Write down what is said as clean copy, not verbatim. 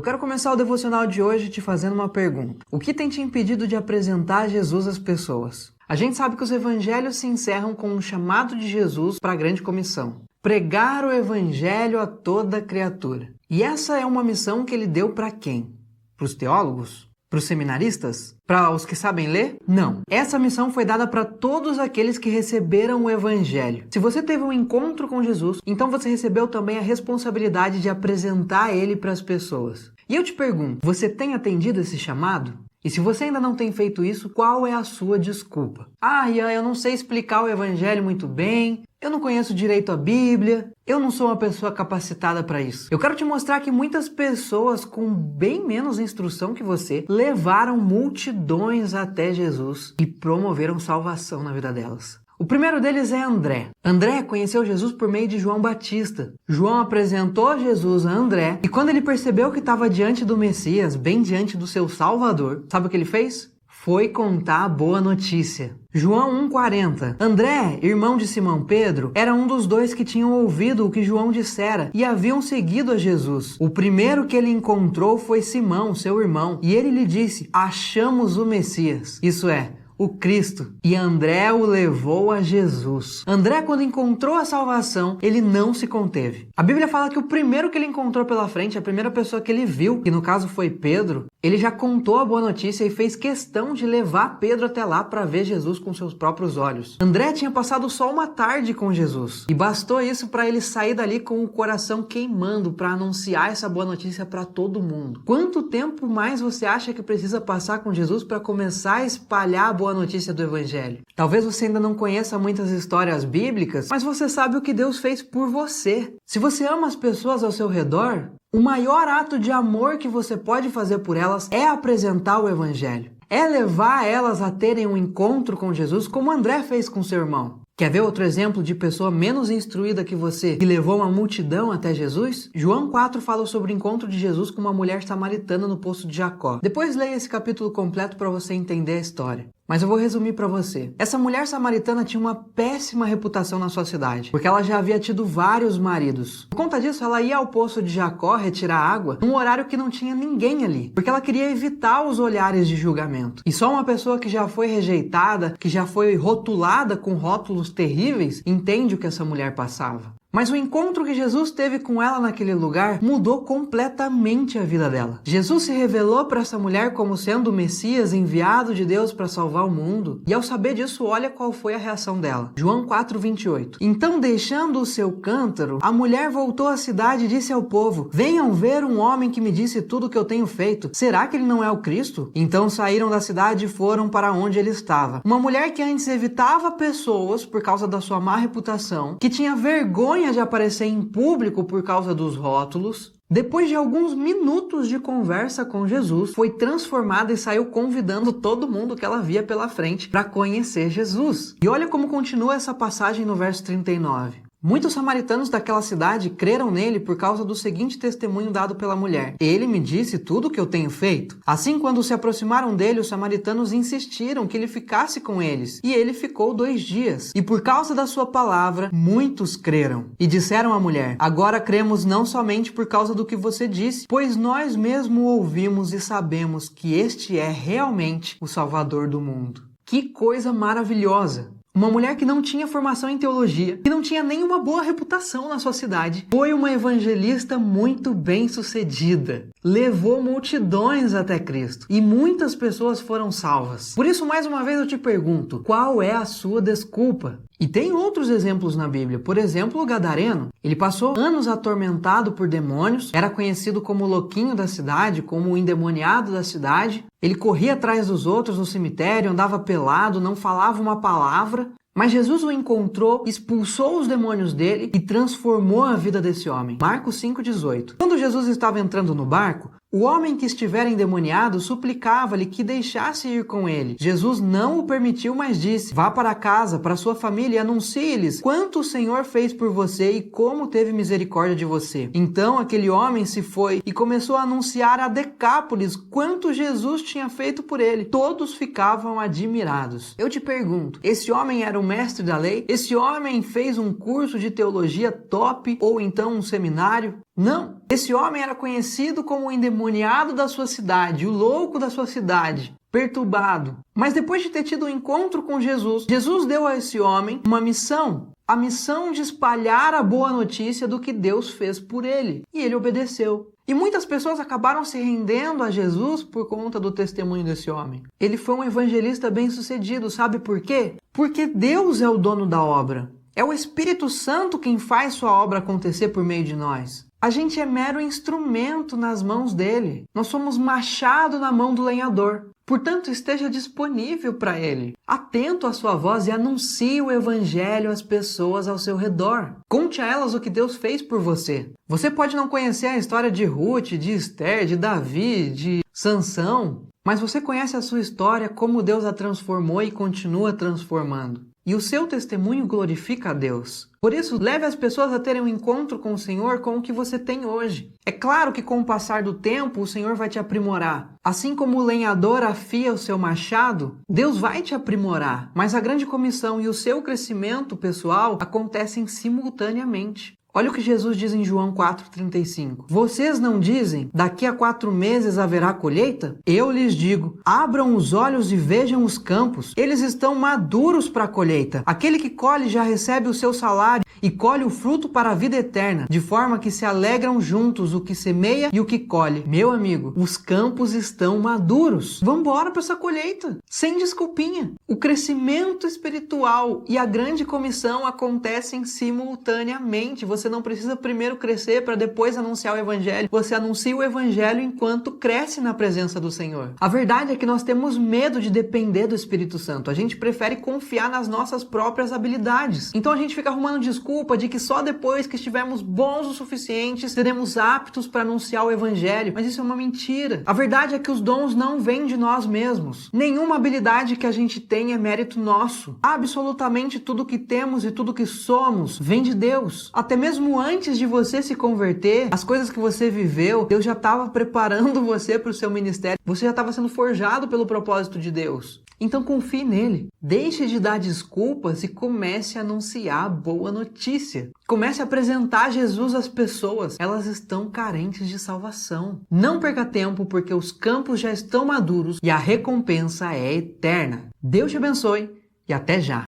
Eu quero começar o devocional de hoje te fazendo uma pergunta. O que tem te impedido de apresentar Jesus às pessoas? A gente sabe que os evangelhos se encerram com um chamado de Jesus para a grande comissão. Pregar o evangelho a toda criatura. E essa é uma missão que ele deu para quem? Para os teólogos? Para os seminaristas? Para os que sabem ler? Não. Essa missão foi dada para todos aqueles que receberam o Evangelho. Se você teve um encontro com Jesus, então você recebeu também a responsabilidade de apresentar ele para as pessoas. E eu te pergunto, você tem atendido esse chamado? E se você ainda não tem feito isso, qual é a sua desculpa? Ian, eu não sei explicar o Evangelho muito bem, eu não conheço direito a Bíblia, eu não sou uma pessoa capacitada para isso. Eu quero te mostrar que muitas pessoas com bem menos instrução que você levaram multidões até Jesus e promoveram salvação na vida delas. O primeiro deles é André. André conheceu Jesus por meio de João Batista. João apresentou Jesus a André e quando ele percebeu que estava diante do Messias, bem diante do seu Salvador, sabe o que ele fez? Foi contar a boa notícia. João 1,40. André, irmão de Simão Pedro, era um dos dois que tinham ouvido o que João dissera e haviam seguido a Jesus. O primeiro que ele encontrou foi Simão, seu irmão, e ele lhe disse: achamos o Messias. Isso é, o Cristo. E André o levou a Jesus. André, quando encontrou a salvação, ele não se conteve. A Bíblia fala que o primeiro que ele encontrou pela frente, a primeira pessoa que ele viu, que no caso foi Pedro, ele já contou a boa notícia e fez questão de levar Pedro até lá para ver Jesus com seus próprios olhos. André tinha passado só uma tarde com Jesus e bastou isso para ele sair dali com o coração queimando para anunciar essa boa notícia para todo mundo. Quanto tempo mais você acha que precisa passar com Jesus para começar a espalhar a boa notícia do Evangelho? Talvez você ainda não conheça muitas histórias bíblicas, mas você sabe o que Deus fez por você. Se você ama as pessoas ao seu redor, o maior ato de amor que você pode fazer por elas é apresentar o Evangelho. É levar elas a terem um encontro com Jesus, como André fez com seu irmão. Quer ver outro exemplo de pessoa menos instruída que você que levou uma multidão até Jesus? João 4 fala sobre o encontro de Jesus com uma mulher samaritana no poço de Jacó. Depois leia esse capítulo completo para você entender a história. Mas eu vou resumir para você. Essa mulher samaritana tinha uma péssima reputação na sua cidade, porque ela já havia tido vários maridos. Por conta disso, ela ia ao poço de Jacó retirar água num horário que não tinha ninguém ali, porque ela queria evitar os olhares de julgamento. E só uma pessoa que já foi rejeitada, que já foi rotulada com rótulos terríveis, entende o que essa mulher passava. Mas o encontro que Jesus teve com ela naquele lugar mudou completamente a vida dela. Jesus se revelou para essa mulher como sendo o Messias enviado de Deus para salvar o mundo. E ao saber disso, olha qual foi a reação dela. João 4,28. Então, deixando o seu cântaro, a mulher voltou à cidade e disse ao povo: venham ver um homem que me disse tudo o que eu tenho feito. Será que ele não é o Cristo? Então saíram da cidade e foram para onde ele estava. Uma mulher que antes evitava pessoas por causa da sua má reputação, que tinha vergonha de aparecer em público por causa dos rótulos, depois de alguns minutos de conversa com Jesus, foi transformada e saiu convidando todo mundo que ela via pela frente para conhecer Jesus. E olha como continua essa passagem no verso 39. Muitos samaritanos daquela cidade creram nele por causa do seguinte testemunho dado pela mulher: ele me disse tudo o que eu tenho feito. Assim, quando se aproximaram dele, os samaritanos insistiram que ele ficasse com eles. E ele ficou 2 dias. E por causa da sua palavra, muitos creram. E disseram à mulher: agora cremos não somente por causa do que você disse, pois nós mesmo ouvimos e sabemos que este é realmente o Salvador do mundo. Que coisa maravilhosa! Uma mulher que não tinha formação em teologia, que não tinha nenhuma boa reputação na sua cidade, foi uma evangelista muito bem sucedida. Levou multidões até Cristo e muitas pessoas foram salvas. Por isso, mais uma vez eu te pergunto, qual é a sua desculpa? E tem outros exemplos na Bíblia. Por exemplo, o Gadareno. Ele passou anos atormentado por demônios, era conhecido como o louquinho da cidade, como o endemoniado da cidade. Ele corria atrás dos outros no cemitério, andava pelado, não falava uma palavra. Mas Jesus o encontrou, expulsou os demônios dele e transformou a vida desse homem. Marcos 5,18. Quando Jesus estava entrando no barco, o homem que estivera endemoniado suplicava-lhe que deixasse ir com ele. Jesus não o permitiu, mas disse: vá para casa, para sua família e anuncie-lhes quanto o Senhor fez por você e como teve misericórdia de você. Então aquele homem se foi e começou a anunciar a Decápolis quanto Jesus tinha feito por ele. Todos ficavam admirados. Eu te pergunto, esse homem era um mestre da lei? Esse homem fez um curso de teologia top ou então um seminário? Não. Esse homem era conhecido como o endemoniado da sua cidade, o louco da sua cidade, perturbado. Mas depois de ter tido um encontro com Jesus, Jesus deu a esse homem uma missão. A missão de espalhar a boa notícia do que Deus fez por ele. E ele obedeceu. E muitas pessoas acabaram se rendendo a Jesus por conta do testemunho desse homem. Ele foi um evangelista bem-sucedido, sabe por quê? Porque Deus é o dono da obra. É o Espírito Santo quem faz sua obra acontecer por meio de nós. A gente é mero instrumento nas mãos dele. Nós somos machado na mão do lenhador. Portanto, esteja disponível para ele. Atento à sua voz e anuncie o evangelho às pessoas ao seu redor. Conte a elas o que Deus fez por você. Você pode não conhecer a história de Ruth, de Esther, de Davi, de Sansão, mas você conhece a sua história, como Deus a transformou e continua transformando. E o seu testemunho glorifica a Deus. Por isso, leve as pessoas a terem um encontro com o Senhor com o que você tem hoje. É claro que com o passar do tempo, o Senhor vai te aprimorar. Assim como o lenhador afia o seu machado, Deus vai te aprimorar. Mas a grande comissão e o seu crescimento pessoal acontecem simultaneamente. Olha o que Jesus diz em João 4,35. Vocês não dizem, daqui a 4 meses haverá colheita? Eu lhes digo, abram os olhos e vejam os campos. Eles estão maduros para a colheita. Aquele que colhe já recebe o seu salário e colhe o fruto para a vida eterna, de forma que se alegram juntos o que semeia e o que colhe. Meu amigo, os campos estão maduros. Vamos embora para essa colheita, sem desculpinha. O crescimento espiritual e a grande comissão acontecem simultaneamente. Você não precisa primeiro crescer para depois anunciar o evangelho. Você anuncia o evangelho enquanto cresce na presença do Senhor. A verdade é que nós temos medo de depender do Espírito Santo. A gente prefere confiar nas nossas próprias habilidades. Então a gente fica arrumando desculpa de que só depois que estivermos bons o suficiente seremos aptos para anunciar o evangelho. Mas isso é uma mentira. A verdade é que os dons não vêm de nós mesmos. Nenhuma habilidade que a gente tem é mérito nosso. Absolutamente tudo que temos e tudo que somos vem de Deus. Até mesmo antes de você se converter, as coisas que você viveu, Deus já estava preparando você para o seu ministério. Você já estava sendo forjado pelo propósito de Deus. Então confie nele. Deixe de dar desculpas e comece a anunciar a boa notícia. Comece a apresentar Jesus às pessoas. Elas estão carentes de salvação. Não perca tempo, porque os campos já estão maduros e a recompensa é eterna. Deus te abençoe e até já.